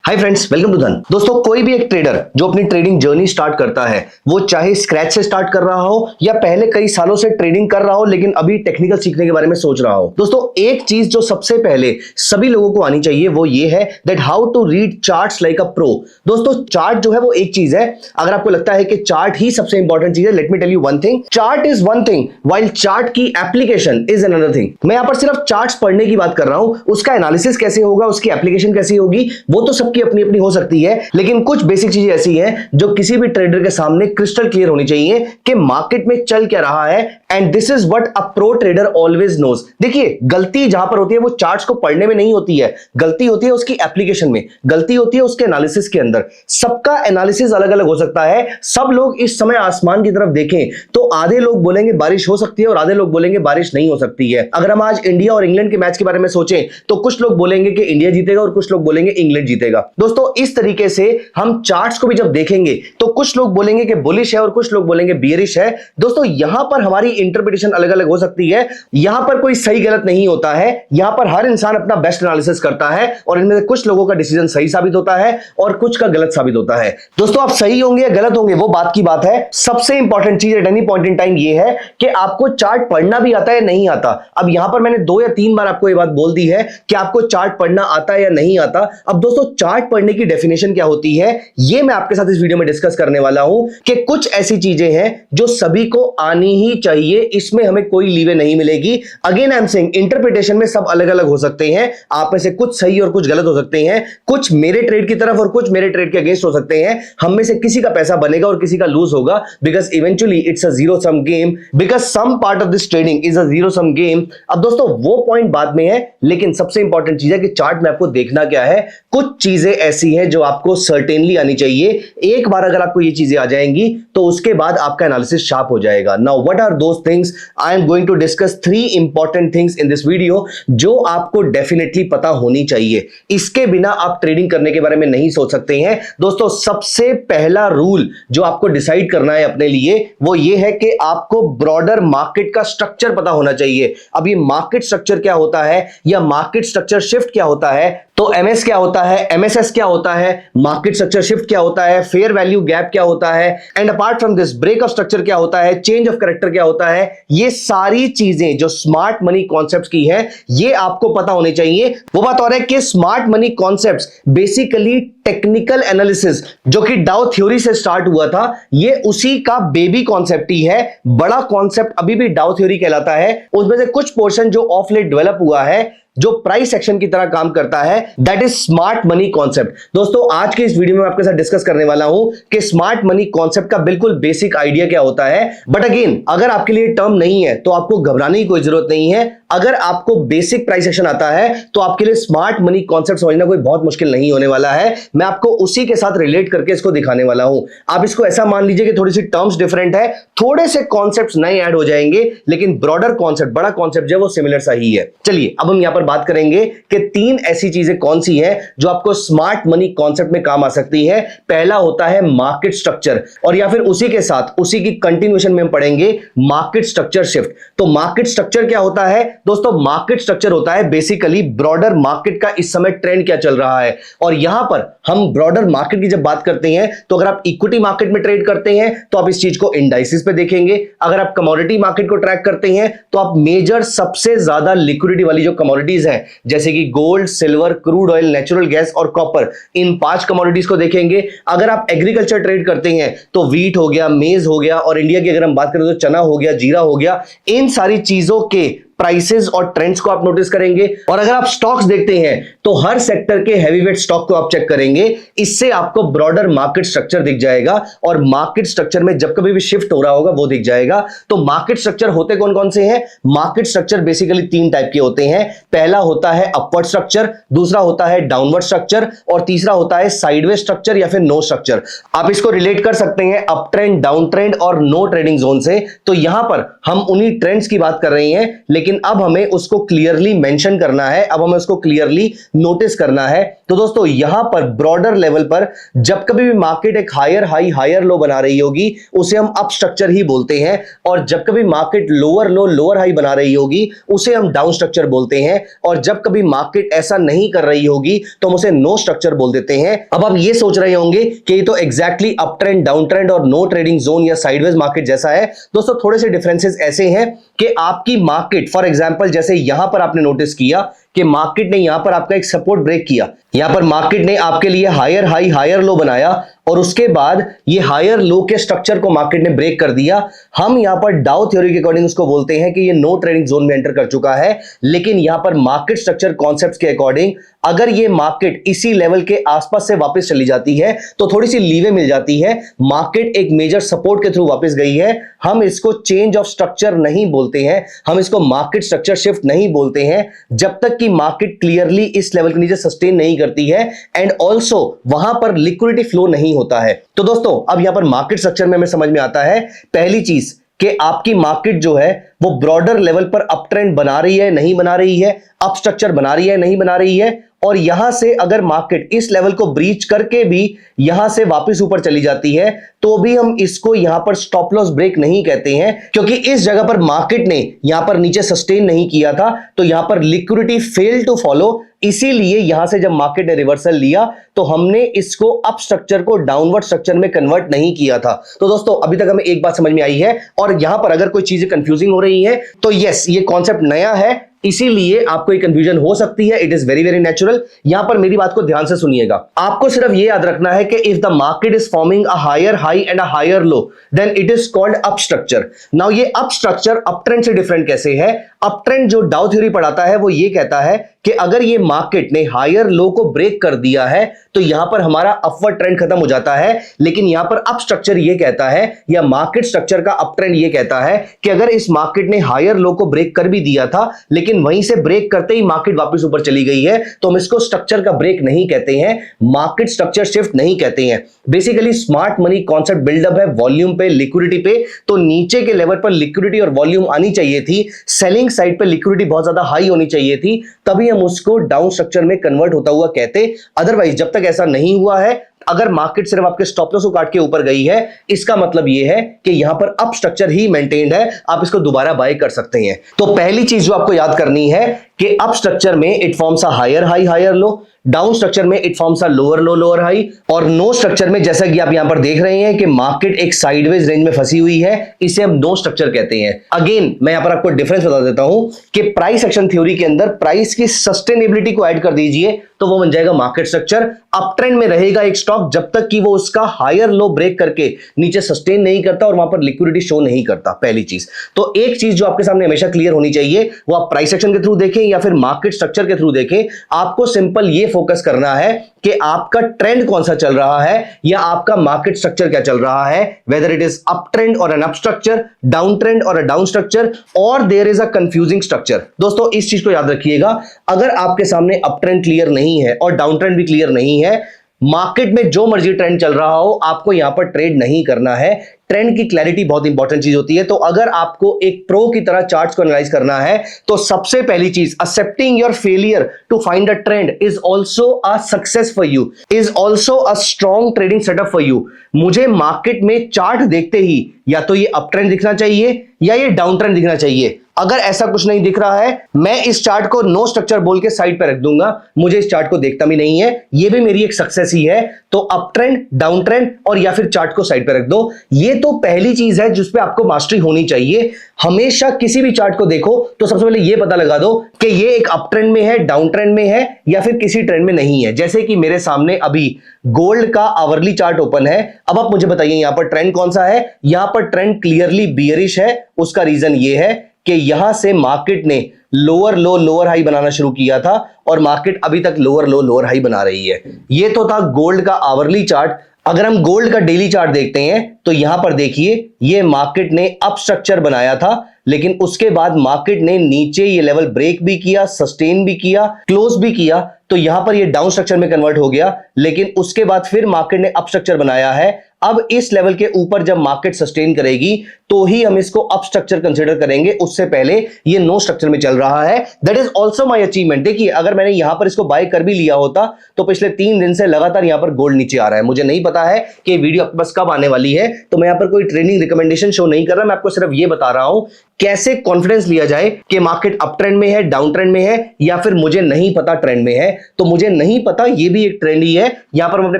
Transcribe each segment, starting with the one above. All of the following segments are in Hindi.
हाय फ्रेंड्स, वेलकम टू धन। दोस्तों, कोई भी एक ट्रेडर जो अपनी ट्रेडिंग जर्नी स्टार्ट करता है, वो चाहे स्क्रैच से स्टार्ट कर रहा हो या पहले कई सालों से ट्रेडिंग कर रहा हो लेकिन अभी टेक्निकल सीखने के बारे में सोच रहा हो। दोस्तों, एक चीज जो सबसे पहले सभी लोगों को आनी चाहिए वो ये है that how to read charts like a pro. दोस्तों, चार्ट जो है वो एक चीज है। अगर आपको लगता है कि चार्ट ही सबसे इंपॉर्टेंट चीज है, let me tell you one thing, chart is one thing while chart की एप्लीकेशन इज अनदर थिंग। मैं यहां पर सिर्फ चार्ट्स पढ़ने की बात कर रहा हूं, उसका एनालिसिस कैसे होगा, उसकी एप्लीकेशन कैसी होगी, वो तो सबकी अपनी अपनी हो सकती है, लेकिन कुछ बेसिक चीजें ऐसी हैं जो किसी भी ट्रेडर के सामने क्रिस्टल क्लियर होनी चाहिए कि मार्केट में चल क्या रहा है। And this is what a pro trader always knows. देखिए, गलती जहां पर होती है वो चार्ट्स को पढ़ने में नहीं होती है, गलती होती है उसकी एप्लीकेशन में, गलती होती है उसके एनालिसिस के अंदर। सबका एनालिसिस अलग अलग हो सकता है। सब लोग इस समय आसमान की तरफ देखें तो आधे लोग बोलेंगे बारिश हो सकती है और आधे लोग बोलेंगे बारिश नहीं हो सकती है। अगर हम आज इंडिया और इंग्लैंड के मैच के बारे में सोचें तो कुछ लोग बोलेंगे कि इंडिया जीतेगा और कुछ लोग बोलेंगे इंग्लैंड जीतेगा। दोस्तों, इस तरीके से हम चार्ट्स को भी जब देखेंगे तो कुछ लोग बोलेंगे कि बुलिश है और कुछ लोग बोलेंगे बियरिश है। दोस्तों, यहां पर हमारी इंटरप्रिटेशन अलग अलग हो सकती है। यहां पर कोई सही गलत नहीं होता है, यहां पर हर इंसान अपना बेस्ट एनालिसिस करता है और इनमें से कुछ लोगों का डिसीजन सही साबित होता है और कुछ का गलत साबित होता है। दोस्तों, आप सही होंगे या गलत होंगे वो बात की बात है। सबसे इंपॉर्टेंट चीज at any point in time ये है कि आपको चार्ट पढ़ना भी आता है या नहीं आता। अब यहां पर मैंने 2 या 3 बार आपको ये बात बोल दी है कि आपको चार्ट पढ़ना आता है या नहीं आता। अब दोस्तों, चार्ट पढ़ने की डेफिनेशन क्या होती है ये मैं आपके साथ इस वीडियो में डिस्कस करने वाला हूं कि कुछ ऐसी चीजें हैं जो सभी को आनी ही चाहिए, इसमें हमें कोई लीवे नहीं मिलेगी। Again I am saying, interpretation में सब अलग अलग हो सकते हैं, आप में से कुछ सही और कुछ गलत हो सकते हैं, कुछ मेरे ट्रेड की तरफ और कुछ मेरे ट्रेड के अगेंस्ट हो सकते हैं। हम में से किसी का पैसा बनेगा और किसी का लूज होगा, because eventually it's a zero sum game, because some part of this trading is a zero sum game. अब दोस्तों, वो पॉइंट बाद में है, लेकिन सबसे इंपॉर्टेंट चीज है कि चार्ट में आपको देखना क्या है। कुछ चीजें ऐसी हैं जो आपको सर्टेनली आनी चाहिए। एक बार अगर आपको ये चीजें आ जाएंगी तो उसके बाद आपका एनालिसिस शार्प हो जाएगा। Now what are those things? I am going to discuss 3 important things in this video जो आपको डेफिनेटली पता होनी चाहिए। इसके बिना आप ट्रेडिंग करने के बारे में नहीं सोच सकते हैं। दोस्तों, सबसे पहला रूल जो आपको डिसाइड करना है अपने लिए वो ये है कि आपको ब्रॉडर मार्केट का स्ट्रक्चर पता होना चाहिए। अब ये मार्केट स्ट्रक्चर क्या होता है या मार्केट स्ट्रक्चर शिफ्ट क्या होता है, तो एमएस क्या होता है, एमएसएस क्या होता है, मार्केट स्ट्रक्चर शिफ्ट क्या होता है, फेयर वैल्यू गैप क्या होता है, and apart from this break of structure क्या होता है, चेंज ऑफ कैरेक्टर क्या होता है। ये सारी चीजें जो स्मार्ट मनी कॉन्सेप्ट्स की है ये आपको पता होनी चाहिए। वो बात और है कि smart money concepts basically technical analysis जो कि डाउ थ्योरी से स्टार्ट हुआ था, ये उसी का बेबी कॉन्सेप्ट ही है। बड़ा कॉन्सेप्ट अभी भी डाउ थ्योरी कहलाता है। उसमें से कुछ पोर्शन जो ऑफ लेट डेवलप हुआ है, जो प्राइस एक्शन की तरह काम करता है, that is smart money concept. दोस्तों, आज के इस वीडियो में आपके साथ डिस्कस करने वाला हूं कि स्मार्ट मनी कॉन्सेप्ट का बिल्कुल बेसिक आइडिया क्या होता है। बट अगेन, अगर आपके लिए टर्म नहीं है तो आपको घबराने की कोई जरूरत नहीं है। अगर आपको बेसिक प्राइस एक्शन आता है तो आपके लिए स्मार्ट मनी कॉन्सेप्ट समझना कोई बहुत मुश्किल नहीं होने वाला है। मैं आपको उसी के साथ रिलेट करके इसको दिखाने वाला हूं। आप इसको ऐसा मान लीजिए कि थोड़ी सी टर्म्स डिफरेंट है, थोड़े से कॉन्सेप्ट्स नए ऐड हो जाएंगे, लेकिन ब्रॉडर कॉन्सेप्ट, बड़ा कॉन्सेप्ट जो है वो सिमिलर सा ही है। चलिए, अब हम यहां पर बात करेंगे कि 3 ऐसी चीजें कौन सी हैं जो आपको स्मार्ट मनी कॉन्सेप्ट में काम आ सकती है। पहला होता है मार्केट स्ट्रक्चर, और या फिर उसी के साथ उसी की कंटिन्यूएशन में हम पढ़ेंगे मार्केट स्ट्रक्चर शिफ्ट। तो मार्केट स्ट्रक्चर क्या होता है? दोस्तों, मार्केट स्ट्रक्चर होता है बेसिकली ब्रॉडर मार्केट का इस समय ट्रेंड क्या चल रहा है। और यहां पर हम ब्रॉडर मार्केट की जब बात करते हैं तो अगर आप इक्विटी मार्केट में ट्रेड करते हैं तो आप इस चीज को इंडाइसिस पे देखेंगे। अगर आप कमोडिटी मार्केट को ट्रैक करते हैं तो आप मेजर सबसे ज्यादा लिक्विडिटी वाली जो कमोडिटीज हैं जैसे कि gold, silver, crude oil, natural gas और कॉपर, इन 5 कमोडिटीज को देखेंगे। अगर आप एग्रीकल्चर ट्रेड करते हैं तो व्हीट हो गया, मेज हो गया, और इंडिया की अगर हम बात करें तो चना हो गया, जीरा हो गया। इन सारी चीजों के प्राइसेस और ट्रेंड्स को आप नोटिस करेंगे। और अगर आप स्टॉक्स देखते हैं तो हर सेक्टर के हैवीवेट स्टॉक को आप चेक करेंगे। इससे आपको ब्रॉडर मार्केट स्ट्रक्चर दिख जाएगा और मार्केट स्ट्रक्चर में जब कभी भी शिफ्ट हो रहा होगा वो दिख जाएगा। तो मार्केट स्ट्रक्चर होते कौन कौन से हैं? मार्केट स्ट्रक्चर बेसिकली 3 टाइप के होते हैं। पहला होता है अपवर्ड स्ट्रक्चर, दूसरा होता है डाउनवर्ड स्ट्रक्चर और तीसरा होता है साइडवेज स्ट्रक्चर या फिर नो स्ट्रक्चर। आप इसको रिलेट कर सकते हैं अप ट्रेंड, डाउन ट्रेंड और नो ट्रेडिंग जोन से। तो यहां पर हम उन्हीं ट्रेंड्स की बात कर रहे हैं, लेकिन अब हमें उसको क्लियरली मेंशन करना है, अब हमें उसको क्लियरली नोटिस करना है। तो दोस्तों यहां पर ब्रॉडर लेवल पर जब कभी भी मार्केट एक हायर हाई हायर लो बना रही होगी उसे हम अप स्ट्रक्चर ही बोलते हैं, और जब कभी market lower low lower high बना रही होगी उसे हम डाउन स्ट्रक्चर बोलते हैं, और जब कभी मार्केट ऐसा नहीं कर रही होगी तो हम उसे नो स्ट्रक्चर बोल देते हैं। अब आप ये सोच रहे होंगे कि ये तो exactly up trend down trend और नो ट्रेडिंग जोन या साइडवेज मार्केट जैसा है। दोस्तों थोड़े से डिफरेंसेस ऐसे हैं कि आपकी मार्केट फॉर एग्जांपल जैसे यहां पर आपने नोटिस किया कि मार्केट ने यहां पर आपका एक सपोर्ट ब्रेक किया, यहां पर मार्केट ने आपके लिए हायर हाई हायर लो बनाया और उसके बाद ये हायर लो के स्ट्रक्चर को मार्केट ने ब्रेक कर दिया। हम यहां पर डाउ थ्योरी के अकॉर्डिंग उसको बोलते हैं कि ये नो ट्रेडिंग जोन में एंटर कर चुका है, लेकिन यहां पर मार्केट स्ट्रक्चर कॉन्सेप्ट्स के अकॉर्डिंग अगर ये मार्केट इसी लेवल के आसपास से वापस चली जाती है तो थोड़ी सी लीवे मिल जाती है, मार्केट एक मेजर सपोर्ट के थ्रू वापस गई है, हम इसको चेंज ऑफ स्ट्रक्चर नहीं बोलते हैं, हम इसको मार्केट स्ट्रक्चर शिफ्ट नहीं बोलते हैं जब तक कि मार्केट क्लियरली इस लेवल के नीचे सस्टेन नहीं करती है एंड ऑल्सो वहां पर लिक्विडिटी फ्लो नहीं होता है। तो दोस्तों अब यहां पर मार्केट स्ट्रक्चर में हमें समझ में आता है पहली चीज कि आपकी मार्केट जो है वो ब्रॉडर लेवल पर अप ट्रेंड बना रही है नहीं बना रही है, अप स्ट्रक्चर बना रही है नहीं बना रही है, और यहां से अगर मार्केट इस लेवल को ब्रीच करके भी यहां से वापस ऊपर चली जाती है तो भी हम इसको यहां पर स्टॉप लॉस ब्रेक नहीं कहते हैं, क्योंकि इस जगह पर मार्केट ने यहां पर नीचे सस्टेन नहीं किया था तो यहां पर लिक्विडिटी फेल टू फॉलो, इसीलिए यहां से जब मार्केट ने रिवर्सल लिया तो हमने इसको अप स्ट्रक्चर को डाउनवर्ड स्ट्रक्चर में कन्वर्ट नहीं किया था। तो दोस्तों अभी तक हमें एक बात समझ में आई है, और यहां पर अगर कोई चीजें कंफ्यूजिंग हो रही है तो यस ये कॉन्सेप्ट नया है इसीलिए आपको एक कंफ्यूजन हो सकती है, it is very very natural. यहां पर मेरी बात को ध्यान से सुनिएगा, आपको सिर्फ ये याद रखना है कि if the market is forming a higher high and a higher low then it is called up structure. Now ये अप स्ट्रक्चर अप ट्रेंड से डिफरेंट कैसे है? अप ट्रेंड जो डाउ थ्योरी पढ़ाता है वो ये कहता है कि अगर ये मार्केट ने हायर लो को ब्रेक कर दिया है तो यहां पर हमारा अपवर्ड ट्रेंड खत्म हो जाता है, लेकिन यहां पर अप स्ट्रक्चर ये कहता है या मार्केट स्ट्रक्चर का अप ट्रेंड ये कहता है कि अगर इस मार्केट ने हायर लो को ब्रेक कर भी दिया था लेकिन वहीं से ब्रेक करते ही मार्केट वापस ऊपर चली गई है तो हम इसको स्ट्रक्चर का ब्रेक नहीं कहते हैं, मार्केट स्ट्रक्चर शिफ्ट नहीं कहते हैं। Basically smart money concept buildup है वॉल्यूम पे लिक्विडिटी पे, तो नीचे के लेवल पर लिक्विडिटी और वॉल्यूम आनी चाहिए थी, सेलिंग साइड पे लिक्विडिटी बहुत ज्यादा हाई होनी चाहिए थी, तभी हम उसको डाउन स्ट्रक्चर में कन्वर्ट होता हुआ कहते। अदरवाइज जब तक ऐसा नहीं हुआ है, अगर मार्केट सिर्फ आपके स्टॉप लॉस को काट के ऊपर गई है इसका मतलब यह है कि यहां पर अप स्ट्रक्चर ही मेंटेन्ड है, आप इसको दोबारा बाय कर सकते हैं। तो पहली चीज जो आपको याद करनी है कि अप स्ट्रक्चर में it forms a higher high higher low, down structure में it forms a lower low lower high, और नो स्ट्रक्चर में जैसा कि आप यहां पर देख रहे हैं कि मार्केट एक साइडवेज रेंज में फंसी हुई है, इसे हम नो स्ट्रक्चर कहते हैं। अगेन मैं यहां पर आपको डिफरेंस बता देता हूं कि प्राइस एक्शन थ्योरी के अंदर प्राइस की सस्टेनेबिलिटी को ऐड कर दीजिए तो वो बन जाएगा मार्केट स्ट्रक्चर। अप ट्रेंड में रहेगा एक स्टॉक जब तक कि वो उसका हायर लो ब्रेक करके नीचे सस्टेन नहीं करता और वहां पर लिक्विडिटी शो नहीं करता, पहली चीज। तो एक चीज जो आपके सामने हमेशा क्लियर होनी चाहिए वो आप प्राइस एक्शन के थ्रू देखें या फिर मार्केट स्ट्रक्चर के थ्रू देखें, आपको सिंपल ये फोकस करना है कि आपका ट्रेंड कौन सा चल रहा है या आपका मार्केट स्ट्रक्चर क्या चल रहा है, whether it is up trend और an up structure, down trend और अ डाउन स्ट्रक्चर, और there is a confusing structure. दोस्तों इस चीज को याद रखिएगा, अगर आपके सामने अप ट्रेंड क्लियर नहीं है और डाउन ट्रेंड भी क्लियर नहीं है, मार्केट में जो मर्जी ट्रेंड चल रहा हो आपको यहां पर ट्रेड नहीं करना है। ट्रेंड की क्लैरिटी बहुत इंपॉर्टेंट चीज होती है। तो अगर आपको एक प्रो की तरह चार्ट्स को एनालाइज करना है तो सबसे पहली चीज, accepting your failure to find a trend is also a success for you, is also a strong trading setup for you. मुझे मार्केट में चार्ट देखते ही या तो ये अप ट्रेंड दिखना चाहिए या ये डाउन ट्रेंड दिखना चाहिए। अगर ऐसा कुछ नहीं दिख रहा है, मैं इस चार्ट को नो स्ट्रक्चर बोल के साइड पे रख दूंगा, मुझे इस चार्ट को देखता भी नहीं है, ये भी मेरी एक सक्सेस ही है। तो अप ट्रेंड, डाउन ट्रेंड और या फिर चार्ट को साइड पे रख दो, ये तो पहली चीज है जिस पे आपको मास्टरी होनी चाहिए। हमेशा किसी भी चार्ट को देखो तो सबसे पहले ये पता लगा दो कि ये एक अप ट्रेंड में है, डाउन ट्रेंड में है या फिर किसी ट्रेंड में नहीं है। जैसे कि मेरे सामने अभी गोल्ड का आवरली चार्ट ओपन है, अब आप मुझे बताइए यहां पर ट्रेंड कौन सा है? यहां पर ट्रेंड क्लियरली बियरिश है। उसका रीजन ये है कि यहां से मार्केट ने लोअर लो लोअर हाई बनाना शुरू किया था और मार्केट अभी तक लोअर लो लोअर हाई बना रही है। ये तो था गोल्ड का आवरली चार्ट। अगर हम गोल्ड का डेली चार्ट देखते हैं तो यहां पर देखिए ये मार्केट ने अप स्ट्रक्चर बनाया था, लेकिन उसके बाद मार्केट ने नीचे ये लेवल ब्रेक भी किया, सस्टेन भी किया, क्लोज भी किया, तो यहां पर ये डाउन स्ट्रक्चर में कन्वर्ट हो गया। लेकिन उसके बाद फिर मार्केट ने अप स्ट्रक्चर बनाया है। अब इस लेवल के ऊपर जब मार्केट सस्टेन करेगी तो ही हम इसको अप स्ट्रक्चर कंसीडर करेंगे, उससे पहले ये नो स्ट्रक्चर में चल रहा है। That is also my achievement. देखिए अगर मैंने यहां पर इसको बाय कर भी लिया होता तो पिछले 3 दिन से लगातार यहां पर गोल्ड नीचे आ रहा है। मुझे नहीं पता है कि वीडियो आपके पास कब आने वाली है, तो मैं यहां पर कोई ट्रेडिंग रिकमेंडेशन शो नहीं कर रहा, मैं आपको सिर्फ ये बता रहा हूं कैसे कॉन्फिडेंस लिया जाए कि मार्केट अप ट्रेंड में है, डाउन ट्रेंड में है, या फिर मुझे नहीं पता ट्रेंड में है। तो मुझे नहीं पता ये भी एक ट्रेंड ही है, यहां पर हम अपने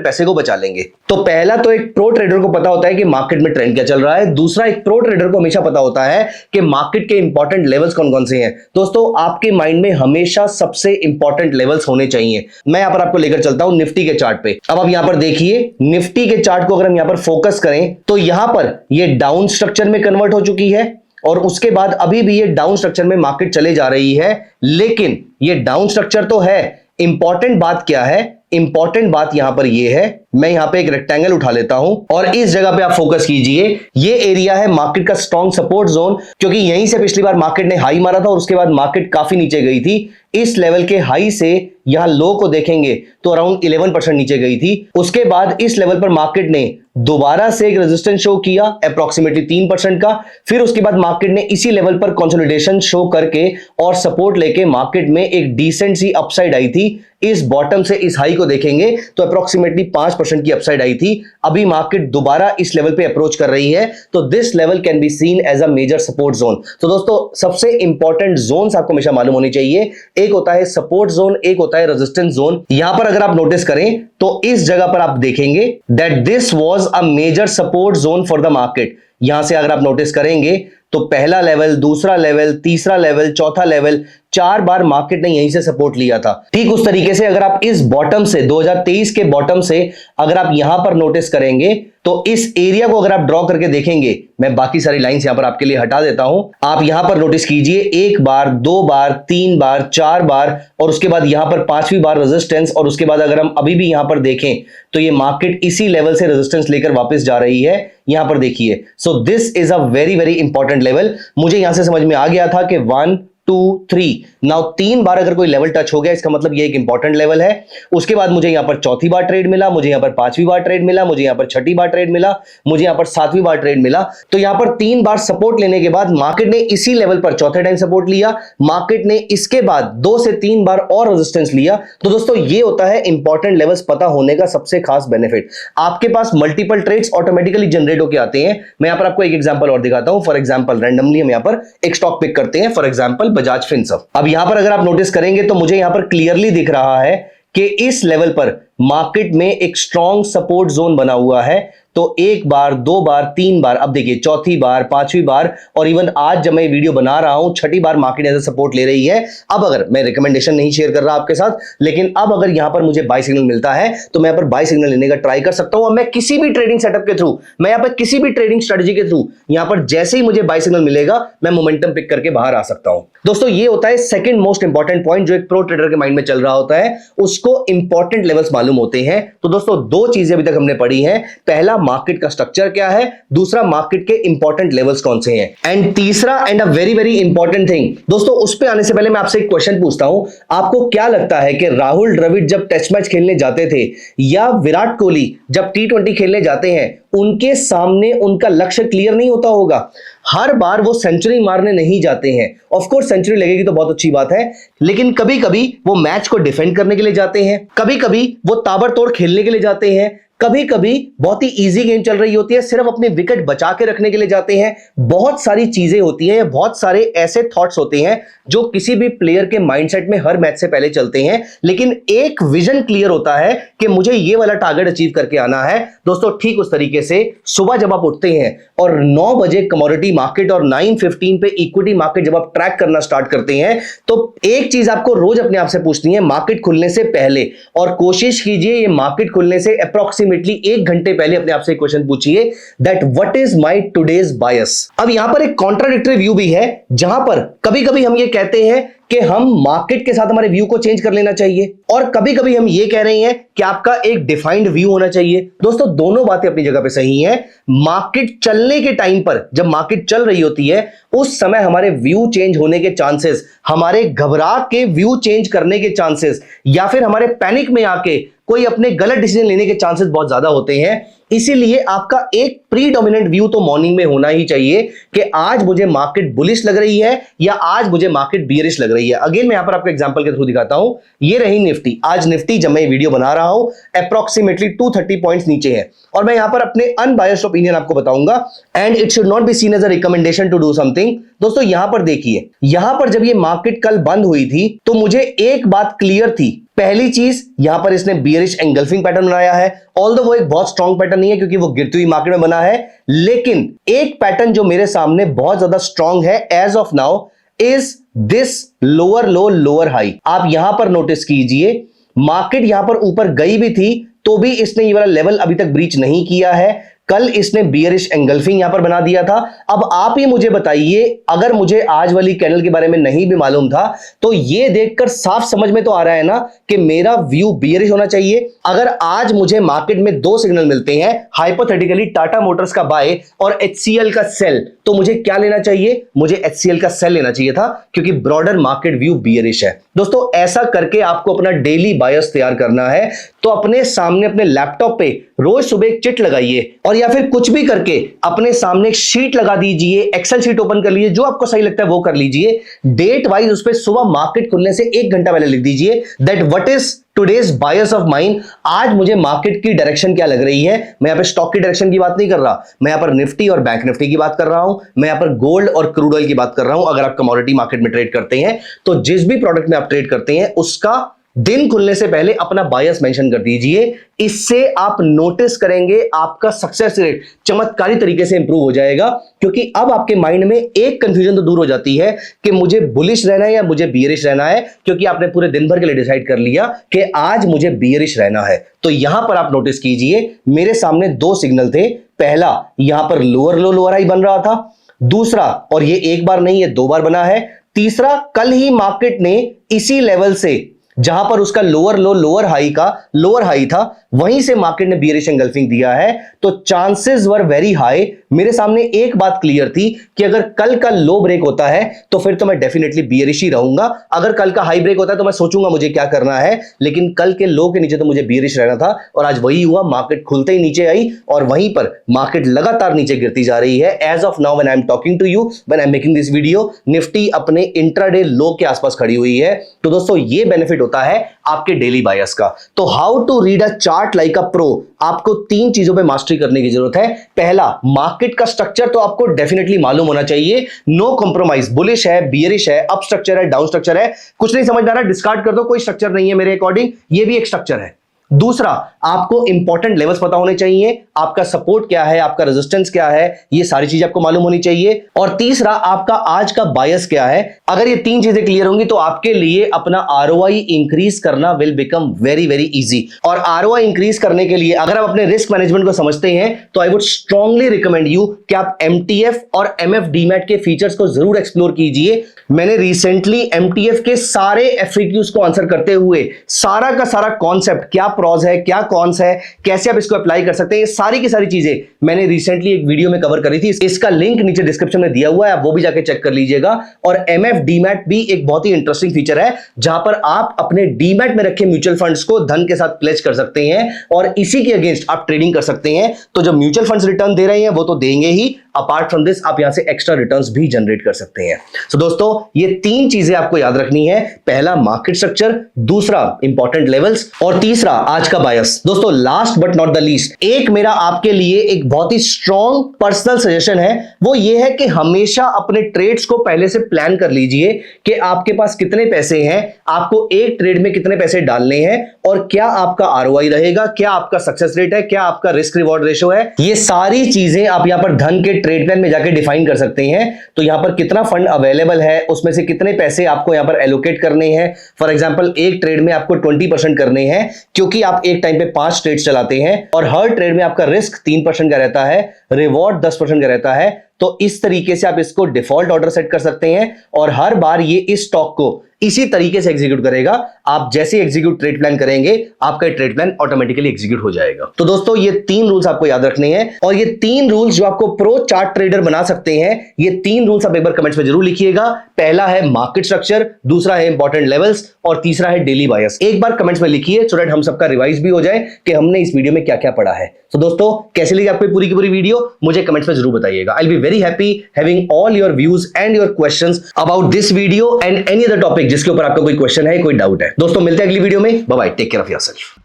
पैसे को बचा लेंगे। तो पहला तो एक प्रो ट्रेडर को पता होता है कि मार्केट में ट्रेंड क्या चल रहा है। दूसरा, एक प्रो ट्रेडर को हमेशा पता होता है कि मार्केट के इंपॉर्टेंट लेवल्स कौन कौन से हैं। दोस्तों आपके माइंड में हमेशा सबसे इंपॉर्टेंट लेवल्स होने चाहिए। मैं यहां पर आपको लेकर चलता हूं निफ्टी के चार्ट पे। अब आप यहां पर देखिए निफ्टी के चार्ट को अगर हम यहां पर फोकस करें तो यहां पर ये डाउन स्ट्रक्चर में कन्वर्ट हो चुकी है और उसके बाद अभी भी ये डाउन स्ट्रक्चर में मार्केट चले जा रही है। लेकिन ये डाउन स्ट्रक्चर तो है, इंपॉर्टेंट बात क्या है? इंपॉर्टेंट बात यहां पर यह है, मैं यहां पे एक रेक्टेंगल उठा लेता हूं और इस जगह पे आप फोकस कीजिए। ये एरिया है मार्केट का स्ट्रॉन्ग सपोर्ट जोन, क्योंकि यहीं से पिछली बार मार्केट ने हाई मारा था और उसके बाद मार्केट काफी नीचे गई थी। इस लेवल के हाई से यहां लो को देखेंगे तो अराउंड 11% नीचे गई थी। उसके बाद इस लेवल पर मार्केट ने दोबारा से एक रेजिस्टेंस शो किया अप्रोक्सीमेटली 3% का। फिर उसके बाद मार्केट ने इसी लेवल पर कंसोलिडेशन शो करके और सपोर्ट लेके मार्केट में एक डिसेंट सी अपसाइड आई थी। इस बॉटम से इस हाई को देखेंगे तो अप्रोक्सीमेटली 5% की अपसाइड आई थी। अभी मार्केट दोबारा इस लेवल पे अप्रोच कर रही है, तो this level can be seen as a major support zone. तो दोस्तों सबसे इंपॉर्टेंट जोन्स आपको हमेशा मालूम होनी चाहिए। एक होता है सपोर्ट जोन, एक होता है रेजिस्टेंस जोन। यहां पर अगर आप नोटिस करें तो इस जगह पर आप देखेंगे that this was a major support zone for the market. यहां से अगर आप नोटिस करेंगे तो पहला लेवल, दूसरा लेवल, तीसरा लेवल, चौथा लेवल, 4 बार मार्केट ने यहीं से सपोर्ट लिया था। ठीक उस तरीके से अगर आप इस बॉटम से 2023 के बॉटम से अगर आप यहां पर नोटिस करेंगे तो इस एरिया को अगर आप ड्रॉ करके देखेंगे, मैं बाकी सारी लाइंस यहां पर आपके लिए हटा देता हूं, आप यहां पर नोटिस कीजिए 1 बार, 2 बार, 3 बार, 4 बार और उसके बाद यहां पर 5वीं बार रेजिस्टेंस। और उसके बाद अगर हम अभी भी यहां पर देखें तो ये मार्केट इसी लेवल से रेजिस्टेंस लेकर वापस जा रही है। यहां पर देखिए, so this is a very very important level. मुझे यहां से समझ में आ गया था कि 1 2 3 नाउ 3 बार अगर कोई लेवल टच हो गया इसका मतलब ये एक इंपॉर्टेंट लेवल है। उसके बाद मुझे यहां पर चौथी बार ट्रेड मिला, मुझे यहां पर 5वीं बार ट्रेड मिला, मुझे यहां पर 6ठी बार ट्रेड मिला, मुझे यहां पर 7वीं बार ट्रेड मिला। तो यहां पर 3 बार सपोर्ट लेने के बाद मार्केट ने इसी लेवल पर चौथे टाइम सपोर्ट लिया। मार्केट ने इसके बाद 2 से 3 बार और रेजिस्टेंस लिया। तो दोस्तों ये होता है इंपॉर्टेंट लेवल्स पता होने का सबसे खास बेनिफिट। आपके पास मल्टीपल ट्रेड्स ऑटोमेटिकली जनरेट होकर आते हैं। मैं यहां पर आपको एक एग्जांपल और दिखाता हूं। फॉर एग्जांपल रैंडमली हम यहां पर एक स्टॉक पिक करते हैं, फॉर एग्जांपल बजाज फिनसर्व। अब यहां पर अगर आप नोटिस करेंगे तो मुझे यहां पर क्लियरली दिख रहा है कि इस लेवल पर मार्केट में एक स्ट्रॉन्ग सपोर्ट जोन बना हुआ है। तो 1 बार, 2 बार, 3 बार, अब देखिए चौथी बार, 5वीं बार और इवन आज जब मैं वीडियो बना रहा हूं 6ठी बार मार्केट ऐसे सपोर्ट ले रही है। अब अगर मैं रिकमेंडेशन नहीं शेयर कर रहा आपके साथ, लेकिन अब अगर यहां पर मुझे बाय सिग्नल मिलता है तो मैं यहां पर बाय सिग्नल लेने का ट्राई कर सकता हूं। और मैं किसी भी ट्रेडिंग सेटअप के थ्रू, मैं यहां पर किसी भी ट्रेडिंग स्ट्रेटजी के थ्रू यहां पर जैसे ही मुझे बाय सिग्नल मिलेगा मैं मोमेंटम पिक करके बाहर आ सकता हूं। दोस्तों ये होता है सेकंड मोस्ट इंपॉर्टेंट पॉइंट जो एक प्रो ट्रेडर के माइंड में चल रहा होता है, उसको इंपॉर्टेंट लेवल्स मालूम होते हैं। तो दोस्तों 2 चीजें अभी तक हमने पढ़ी हैं। पहला मार्केट का स्ट्रक्चर क्या है, दूसरा मार्केट के इंपॉर्टेंट लेवल्स कौन से हैं, एंड तीसरा and a very very important thing. दोस्तों उस पे आने से पहले मैं आपसे एक क्वेश्चन पूछता हूं, आपको क्या लगता है कि राहुल द्रविड़ जब टेस्ट मैच खेलने जाते थे या विराट कोहली जब T20 खेलने जाते हैं, उनके सामने उनका लक्ष्य क्लियर नहीं होता होगा? हर बार वो सेंचुरी मारने नहीं जाते हैं। ऑफ कोर्स सेंचुरी लगेगी तो बहुत अच्छी बात है, लेकिन कभी कभी वो मैच को डिफेंड करने के लिए जाते हैं, कभी कभी वो ताबड़तोड़ खेलने के लिए जाते हैं, कभी कभी बहुत ही इजी गेम चल रही होती है सिर्फ अपने विकेट बचा के रखने के लिए जाते हैं। बहुत सारी चीजें होती हैं, बहुत सारे ऐसे थॉट्स होते हैं जो किसी भी प्लेयर के माइंडसेट में हर मैच से पहले चलते हैं, लेकिन एक विजन क्लियर होता है कि मुझे ये वाला टारगेट अचीव करके आना है। दोस्तों ठीक उस तरीके से सुबह जब आप उठते हैं और 9 बजे कमोडिटी मार्केट और 9:15 पे इक्विटी मार्केट जब आप ट्रैक करना स्टार्ट करते हैं, तो एक चीज आपको रोज अपने आप से पूछनी है मार्केट खुलने से पहले, और कोशिश कीजिए ये मार्केट खुलने से अप्रोक्सीमेटली 1 घंटे पहले अपने आप से क्वेश्चन पूछिए that what is my today's bias. अब यहां पर एक कॉन्ट्राडिक्टरी व्यू भी है, जहां पर कभी कभी हम ये कहते हैं कि हम मार्केट के साथ हमारे व्यू को चेंज कर लेना चाहिए, और कभी कभी हम ये कह रहे हैं कि आपका एक डिफाइंड व्यू होना चाहिए। दोस्तों दोनों बातें अपनी जगह पे सही हैं। मार्केट चलने के टाइम पर, जब मार्केट चल रही होती है उस समय हमारे व्यू चेंज होने के चांसेस, हमारे घबरा के व्यू चेंज करने के चांसेस, या फिर हमारे पैनिक में आके कोई अपने गलत डिसीजन लेने के चांसेस बहुत ज्यादा होते हैं। इसीलिए आपका एक प्रीडोमिनेंट व्यू तो मॉर्निंग में होना ही चाहिए कि आज मुझे मार्केट बुलिश लग रही है या आज मुझे मार्केट बियरिश लग रही है। अगेन मैं यहां पर आपको एग्जांपल के थ्रू दिखाता हूं। ये रही निफ्टी। आज निफ्टी जब मैं ये वीडियो बना रहा हूं अप्रॉक्सीमेटली 230 पॉइंट्स नीचे है और मैं यहां पर अपने अनबायस्ड ओपिनियन आपको बताऊंगा and it should not be seen as a recommendation to do something. दोस्तों यहां पर देखिए, यहां पर जब ये मार्केट कल बंद हुई थी तो मुझे एक बात क्लियर थी। पहली चीज, यहां पर इसने बियरिश एंगल्फिंग पैटर्न बनाया है। ऑल्दो वो एक बहुत स्ट्रॉन्ग पैटर्न नहीं है क्योंकि वो गिरती हुई मार्केट में बना है, लेकिन एक पैटर्न जो मेरे सामने बहुत ज्यादा स्ट्रॉन्ग है as of now is this lower low lower high. आप यहां पर नोटिस कीजिए, मार्केट यहां पर ऊपर गई भी थी तो भी इसने ये वाला लेवल अभी तक ब्रीच नहीं किया है। कल इसने बियरिश एंगल्फिंग यहां पर बना दिया था। अब आप ही मुझे बताइए, अगर मुझे आज वाली कैंडल के बारे में नहीं भी मालूम था तो ये देखकर साफ समझ में तो आ रहा है ना कि मेरा व्यू बियरिश होना चाहिए। अगर आज मुझे मार्केट में दो सिग्नल मिलते हैं, हाइपोथेटिकली टाटा मोटर्स का बाय और एचसीएल का सेल, तो मुझे क्या लेना चाहिए? मुझे एचसीएल का सेल लेना चाहिए था क्योंकि ब्रॉडर मार्केट व्यू बियरिश है। दोस्तों ऐसा करके आपको अपना डेली बायस तैयार करना है तो अपने सामने अपने लैपटॉप पे रोज सुबह एक चिट लगाइए और या फिर कुछ भी करके अपने सामने एक शीट लगा दीजिए, एक्सेल शीट ओपन कर लीजिए, जो आपको सही लगता है वो कर लीजिए। डेट वाइज उस पर सुबह मार्केट खुलने से 1 घंटा पहले लिख दीजिए that what is today's bias of mind. आज मुझे मार्केट की डायरेक्शन क्या लग रही है। मैं यहां पे स्टॉक की डायरेक्शन की बात नहीं कर रहा, मैं यहां पर निफ्टी और बैंक निफ्टी की बात कर रहा हूं, मैं यहां पर गोल्ड और क्रूड ऑयल की बात कर रहा हूं। अगर आप कमोडिटी मार्केट में ट्रेड करते हैं तो जिस भी प्रोडक्ट में आप ट्रेड करते हैं उसका दिन खुलने से पहले अपना बायस मेंशन कर दीजिए। इससे आप नोटिस करेंगे आपका सक्सेस रेट चमत्कारी तरीके से इंप्रूव हो जाएगा, क्योंकि अब आपके माइंड में एक कंफ्यूजन तो दूर हो जाती है कि मुझे बुलिश रहना है या मुझे बियरिश रहना है, क्योंकि आपने पूरे दिन भर के लिए डिसाइड कर लिया कि आज मुझे बियरिश रहना है। तो यहां पर आप नोटिस कीजिए, मेरे सामने दो सिग्नल थे। पहला, यहां पर लोअर लो लोअर हाई बन रहा था। दूसरा, और ये एक बार नहीं, ये 2 बार बना है। तीसरा, कल ही मार्केट ने इसी लेवल से, जहां पर उसका लोअर लो लोअर हाई था, वहीं से मार्केट ने बियरिश एंगल्फिंग दिया है। तो चांसेस वर वेरी हाई। मेरे सामने एक बात क्लियर थी कि अगर कल का लो ब्रेक होता है तो फिर तो मैं डेफिनेटली बियरिश ही रहूंगा। अगर कल का हाई ब्रेक होता है तो मैं सोचूंगा मुझे क्या करना है, लेकिन कल के लो के नीचे तो मुझे बियरिश रहना था और आज वही हुआ। मार्केट खुलते ही नीचे आई और वहीं पर मार्केट लगातार नीचे गिरती जा रही है। As of now when I am talking to you, when I am making this video, Nifty अपने इंट्राडे लो के आसपास खड़ी हुई है। तो दोस्तों ये बेनिफिट होता है आपके डेली बायस का। तो how to read a chart like a pro, आपको 3 चीजों पे मास्टरी करने की जरूरत है। पहला, मार्केट का स्ट्रक्चर तो आपको डेफिनेटली मालूम होना चाहिए। नो कॉम्प्रोमाइज, बुलिश है, बियरिश है, अप स्ट्रक्चर है, डाउन स्ट्रक्चर है, कुछ नहीं समझ आ रहा, डिस्कार्ड कर दो, कोई स्ट्रक्चर नहीं है मेरे अकॉर्डिंग, ये भी एक स्ट्रक्चर है। दूसरा, आपको इंपॉर्टेंट लेवल्स पता होने चाहिए, आपका सपोर्ट क्या है, आपका रेजिस्टेंस क्या है, ये सारी चीजें आपको मालूम होनी चाहिए। और तीसरा, आपका आज का बायस क्या है। अगर ये 3 चीजें क्लियर होंगी तो आपके लिए अपना आरओआई इंक्रीज करना will become very very easy. और आरओआई इंक्रीज करने के लिए अगर आप अपने रिस्क मैनेजमेंट को समझते हैं तो I would strongly recommend you कि आप एमटीएफ और एमएफ डीमैट के फीचर्स को जरूर एक्सप्लोर कीजिए। मैंने रिसेंटली एमटीएफ के सारे एफएक्यूज को आंसर करते हुए सारा का सारा कॉन्सेप्ट, क्या प्रॉज है, क्या कॉन्स है, कैसे आप इसको अप्लाई कर सकते हैं, ये सारी की सारी चीजें मैंने रिसेंटली एक वीडियो में कवर करी थी। इसका लिंक नीचे डिस्क्रिप्शन में दिया हुआ है, आप वो भी जाके चेक कर लीजिएगा। और एमएफ डीमैट भी एक बहुत ही इंटरेस्टिंग फीचर है जहां पर आप अपने डीमैट में रखे म्यूचुअल फंड्स को धन के साथ प्लेज कर सकते हैं और इसी के अगेंस्ट आप ट्रेडिंग कर सकते हैं। तो जब म्यूचुअल फंड्स रिटर्न दे रहे हैं वो तो देंगे ही, अपार्ट फ्रॉम दिस आप यहां से एक्स्ट्रा रिटर्न्स भी जनरेट कर सकते हैं। तो दोस्तों ये 3 चीजें आपको याद रखनी है। पहला, मार्केट स्ट्रक्चर, दूसरा इंपॉर्टेंट लेवल्स, और तीसरा आज का बायस। दोस्तों last but not the least, एक मेरा आपके लिए एक बहुत ही स्ट्रॉन्ग पर्सनल सजेशन है, वो ये है कि हमेशा अपने ट्रेड्स को पहले से प्लान कर लीजिए कि आपके पास कितने पैसे हैं, आपको एक ट्रेड में कितने पैसे डालने हैं और क्या आपका आरओआई रहेगा, क्या आपका सक्सेस रेट है, क्या आपका रिस्क रिवॉर्ड रेशो है। ये सारी चीजें आप यहां पर धन के ट्रेड प्लान में जाके डिफाइन कर सकते हैं। तो यहां पर कितना फंड अवेलेबल है, उसमें से कितने पैसे आपको यहां पर एलोकेट करने हैं। फॉर एग्जांपल एक ट्रेड में आपको 20% करने हैं क्योंकि आप एक टाइम पे 5 ट्रेड्स चलाते हैं और हर ट्रेड में आपका रिस्क 3% का रहता है, रिवॉर्ड 10% का रहता है। तो इस तरीके से आप इसको डिफॉल्ट ऑर्डर सेट कर सकते हैं और हर बार ये इस स्टॉक को इसी तरीके से एग्जीक्यूट करेगा। आप जैसे एग्जीक्यूट ट्रेड प्लान करेंगे, आपका ट्रेड प्लान ऑटोमेटिकली एग्जीक्यूट हो जाएगा। तो दोस्तों ये 3 रूल्स आपको याद रखने हैं, और ये 3 रूल्स जो आपको प्रो चार्ट ट्रेडर बना सकते हैं, ये 3 रूल्स आप एक बार कमेंट्स में जरूर लिखिएगा। पहला है मार्केट स्ट्रक्चर, दूसरा है इंपॉर्टेंट लेवल्स, और तीसरा है डेली बायस। एक बार कमेंट्स में लिखिए सो दैट हम सबका रिवाइज भी हो जाए कि हमने इस वीडियो में क्या क्या पढ़ा है। तो दोस्तों कैसी लगी आपको पूरी की पूरी वीडियो, मुझे कमेंट्स में जरूर बताइएगा। I will be very happy having all your views and your questions about this video and any other topic जिसके ऊपर आपका कोई क्वेश्चन है, कोई डाउट है। दोस्तों मिलते हैं अगली वीडियो में। Bye bye, take care of yourself.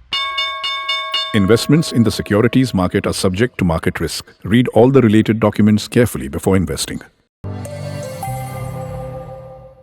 Investments in the securities market are subject to market risk. Read all the related documents carefully before investing.